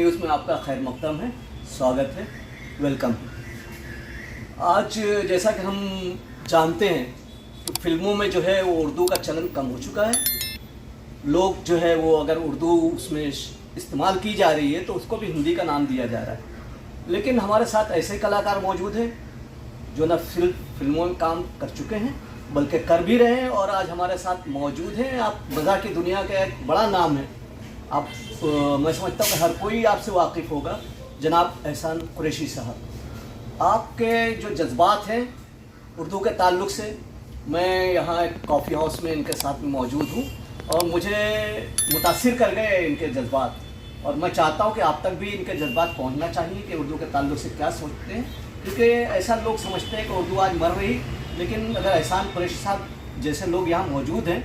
News में आपका खैर मक़दम है, स्वागत है, वेलकम। आज जैसा कि हम जानते हैं तो फिल्मों में जो है वो उर्दू का चलन कम हो चुका है। लोग जो है वो अगर उर्दू उसमें इस्तेमाल की जा रही है तो उसको भी हिंदी का नाम दिया जा रहा है। लेकिन हमारे साथ ऐसे कलाकार मौजूद हैं जो न सिर्फ फिल्मों में काम कर चुके हैं बल्कि कर भी रहे हैं और आज हमारे साथ मौजूद हैं। आप मज़ाक की दुनिया का एक बड़ा नाम है, आप मैं समझता हूँ कि हर कोई आपसे वाकिफ़ होगा, जनाब एहसान कुरैशी साहब। आपके जो जज्बात हैं उर्दू के ताल्लुक़ से, मैं यहाँ एक कॉफ़ी हाउस में इनके साथ में मौजूद हूँ और मुझे मुतासिर कर गए इनके जज्बात, और मैं चाहता हूँ कि आप तक भी इनके जज्बात पहुँचना चाहिए कि उर्दू के ताल्लुक़ से क्या सोचते हैं। क्योंकि ऐसा लोग समझते हैं कि उर्दू आज मर रही, लेकिन अगर एहसान कुरैशी साहब जैसे लोग यहाँ मौजूद हैं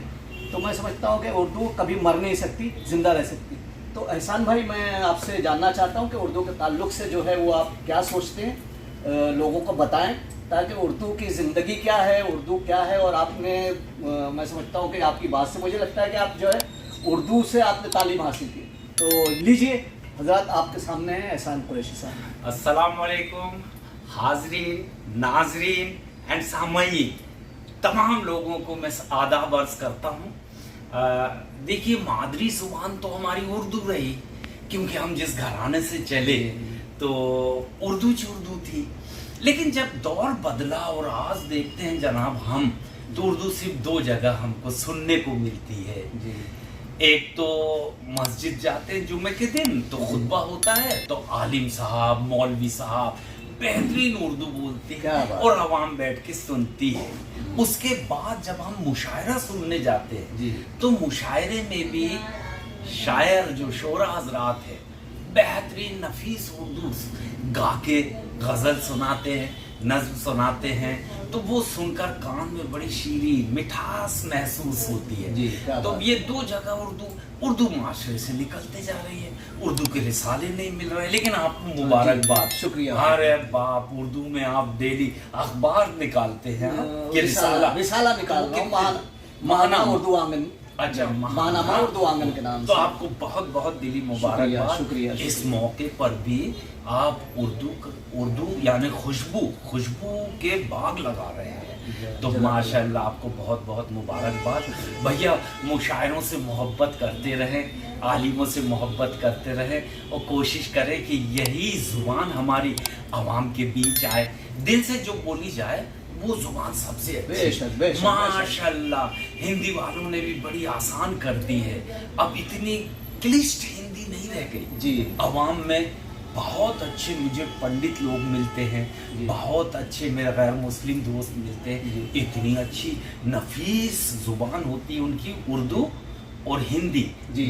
तो मैं समझता हूँ कि उर्दू कभी मर नहीं सकती, ज़िंदा रह सकती। तो एहसान भाई, मैं आपसे जानना चाहता हूँ कि उर्दू के ताल्लुक़ से जो है वो आप क्या सोचते हैं, लोगों को बताएं ताकि उर्दू की ज़िंदगी क्या है, उर्दू क्या है। और आपने मैं समझता हूँ कि आपकी बात से मुझे लगता है कि आप जो है उर्दू से आपने तालीम हासिल की। तो लीजिए हज़रात, आपके सामने है एहसान कुरैशी साहब। अस्सलाम वालेकुम हाज़रीन, नाज़रीन एंड सामईन, तमाम लोगों को मैं आदाब अर्ज़ करता हूँ। देखिए, मादरी ज़ुबान तो हमारी उर्दू रही, क्योंकि हम जिस घराने से चले तो उर्दू थी। लेकिन जब दौर बदला और आज देखते हैं जनाब हम, तो उर्दू सिर्फ दो जगह हमको सुनने को मिलती है जी। एक तो मस्जिद जाते हैं जुम्मे के दिन तो खुतबा होता है, तो आलिम साहब, मौलवी साहब बेहतरीन उर्दू बोलती है और अवाम बैठ के सुनती है। उसके बाद जब हम मुशायरा सुनने जाते हैं तो मुशायरे में भी शायर जो शोरा हजरात है बेहतरीन नफीस उर्दू गा के गज़ल सुनाते हैं, नज़्म सुनाते हैं, तो वो सुनकर कान में बड़ी शीरीन मिठास महसूस होती है। तो ये दो जगह उर्दू माशरे से निकलते जा रही है, उर्दू के रिसाले नहीं मिल रहे। लेकिन आपको मुबारकबाद, शुक्रिया। अरे बाप, उर्दू में आप डेली अखबार निकालते हैं कि रिसाला निकाल रहा हूं, महाना उर्दू आंगन। अच्छा, महानामा उर्दू आंगन के नाम तो से। आपको बहुत बहुत दिली मुबारकबाद। शुक्रिया। इस मौके पर भी आप उर्दू यानी खुशबू के बाग लगा रहे हैं, तो माशाल्लाह आपको बहुत बहुत मुबारकबाद। भैया, मुशायरों से मोहब्बत करते रहें, आलिमों से मोहब्बत करते रहें और कोशिश करें कि यही ज़ुबान हमारी आवाम के बीच आए, दिल से जो बोली जाए वो जुबान सबसे अच्छी। माशाल्लाह, हिंदी वालों ने भी बड़ी आसान कर दी है, अब इतनी क्लिष्ट हिंदी नहीं रह गई जी। अवाम में बहुत अच्छे मुझे पंडित लोग मिलते हैं, बहुत अच्छे मेरे गैर मुस्लिम दोस्त मिलते हैं, इतनी अच्छी नफीस जुबान होती है उनकी, उर्दू और हिंदी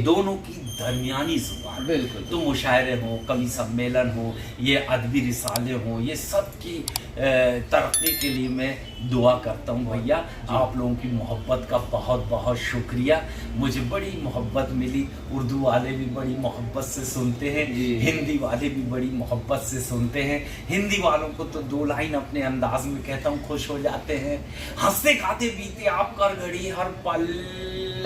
दोनों की दरमियानी जुबान। बिल्कुल। तो मुशायरे हो, कवि सम्मेलन हो, ये अदबी रिसाले हो, ये सब की तरक्की के लिए मैं दुआ करता हूँ। भैया, आप लोगों की मोहब्बत का बहुत बहुत शुक्रिया, मुझे बड़ी मोहब्बत मिली। उर्दू वाले भी बड़ी मोहब्बत से सुनते हैं, हिंदी वाले भी बड़ी मोहब्बत से सुनते हैं। हिंदी वालों को तो दो लाइन अपने अंदाज में कहता हूँ, खुश हो जाते हैं। हंसते खाते बीते आप कर घड़ी हर पल।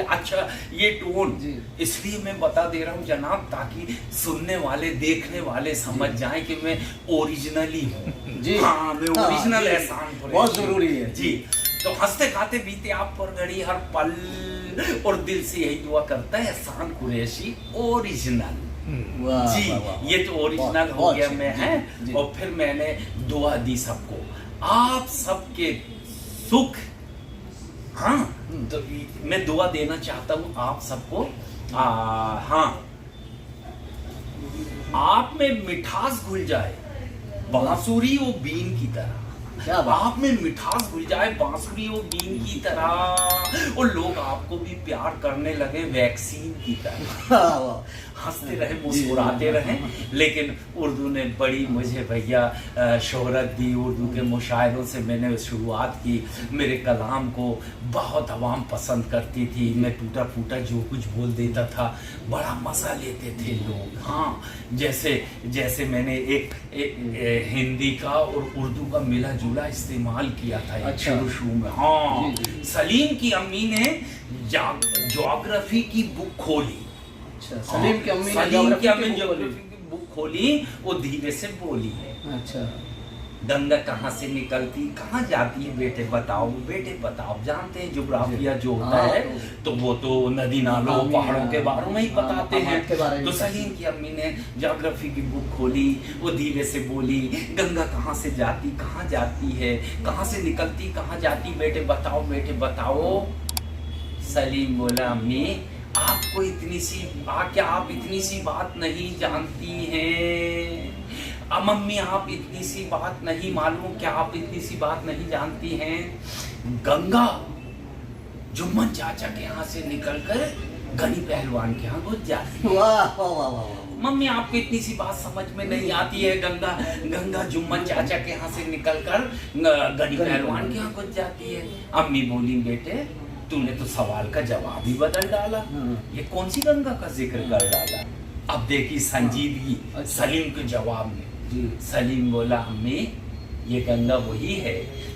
अच्छा, ये टोन इसलिए मैं बता दे रहा हूँ जनाब, ताकि सुनने वाले, देखने वाले समझ जाएं कि मैं ओरिजिनली हूँ जी। हाँ, मैं ओरिजिनल एहसान कुरैशी, बहुत जरूरी है जी। तो हंसते खाते बीते आप पर घड़ी हर पल, और दिल से यही दुआ करता है एहसान कुरैशी ओरिजिनल जी। ये तो ओरिजिनल हो गया मैं है। और फिर मैंने दुआ दी सबको, आप सबके सुख। हाँ, तो मैं दुआ देना चाहता हूँ आप सबको। हाँ, आप में मिठास घुल जाए बांसुरी और बीन की तरह। आप में मिठास घुल जाए बांसुरी और बीन की तरह, और लोग आपको भी प्यार करने लगे वैक्सीन की तरह। हंसते रहे, मुस्कुराते रहें। लेकिन उर्दू ने बड़ी मुझे भैया शोहरत दी। उर्दू के मुशायरों से मैंने शुरुआत की, मेरे कलाम को बहुत आवाम पसंद करती थी। मैं टूटा फूटा जो कुछ बोल देता था, बड़ा मज़ा लेते थे लोग। हाँ, जैसे मैंने एक हिंदी का और उर्दू का मिला जुला इस्तेमाल किया था शुरू में। हाँ, सलीम की अम्मी ने ज्योग्राफी की बुक खोली। सलीम की अम्मी ज्योग्राफी की बुक खोली, वो धीरे से बोली है, अच्छा, गंगा कहाँ से निकलती, कहाँ जाती है, बेटे बताओ, बेटे बताओ। जानते हैं ज्योग्राफिया जो होता हाँ, है तो वो तो नदी नालों पहाड़ों के बारे में ही बताते हैं। तो सलीम की अम्मी ने ज्योग्राफी की बुक खोली, वो धीरे से बोली, गंगा कहाँ से जाती, कहाँ जाती है, कहाँ से निकलती, कहाँ जाती, बेटे बताओ, बेटे बताओ। सलीम बोला, अम्मी आपको इतनी सी क्या आप इतनी सी बात नहीं जानती हैं? मम्मी आप इतनी सी बात नहीं मालूम, क्या आप इतनी सी बात नहीं जानती हैं? गंगा जुम्मन चाचा के यहाँ से निकलकर गनी पहलवान के यहाँ घुस जाती है। वाह वाह वाह वाह। मम्मी आपको इतनी सी बात समझ में नहीं आती है, गंगा जुम्मन चाचा के यहाँ से निकलकर गनी पहलवान के यहाँ घुस जाती है। अम्मी बोली, बेटे तूने तो सवाल का जवाब ही बदल डाला, ये कौन सी गंगा का जिक्र कर डाला। अब देखी संजीदगी सलीम के जवाब में। सलीम बोला, अम्मी ये गंगा वही है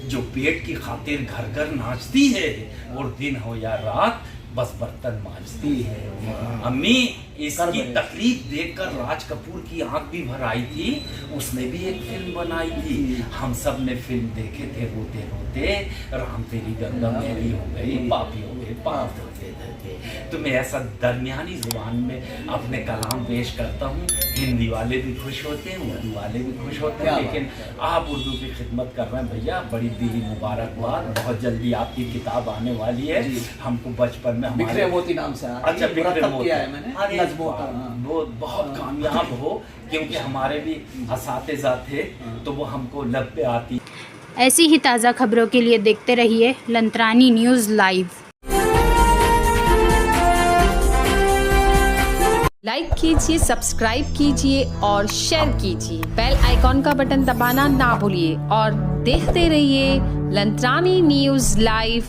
जो पेट की खातिर घर घर नाचती है और दिन हो या रात बस बर्तन मांजती है। अम्मी इसकी तकलीफ देखकर राज कपूर की आंख भी भर आई थी, उसने भी एक फिल्म बनाई थी, हम सब ने फिल्म देखे थे रोते रोते, राम तेरी गंगा मैली हो गई, पापी हो गए पाप धोते धोते। तो मैं ऐसा दरमियानी जुबान में अपने कलाम पेश करता हूँ, हिंदी वाले भी खुश होते हैं, उर्दू वाले भी खुश होते हैं, लेकिन आप उर्दू की खिदमत कर रहे हैं भैया, बड़ी दिली मुबारकबाद। बहुत जल्दी आपकी किताब आने वाली है। हमको बचपन में बिखरे मोती नाम से, अच्छा बिखरे मोती किया है मैंने, वो बहुत कामयाब हो, क्योंकि हमारे भी असातिज़ा थे तो वो हमको लब पे आती। ऐसी ही ताज़ा खबरों के लिए देखते रहिए लंत्रानी न्यूज़ लाइव। लाइक कीजिए, सब्सक्राइब कीजिए और शेयर कीजिए। बेल आइकॉन का बटन दबाना ना भूलिए और देखते रहिए लंत्रानी न्यूज़ लाइव।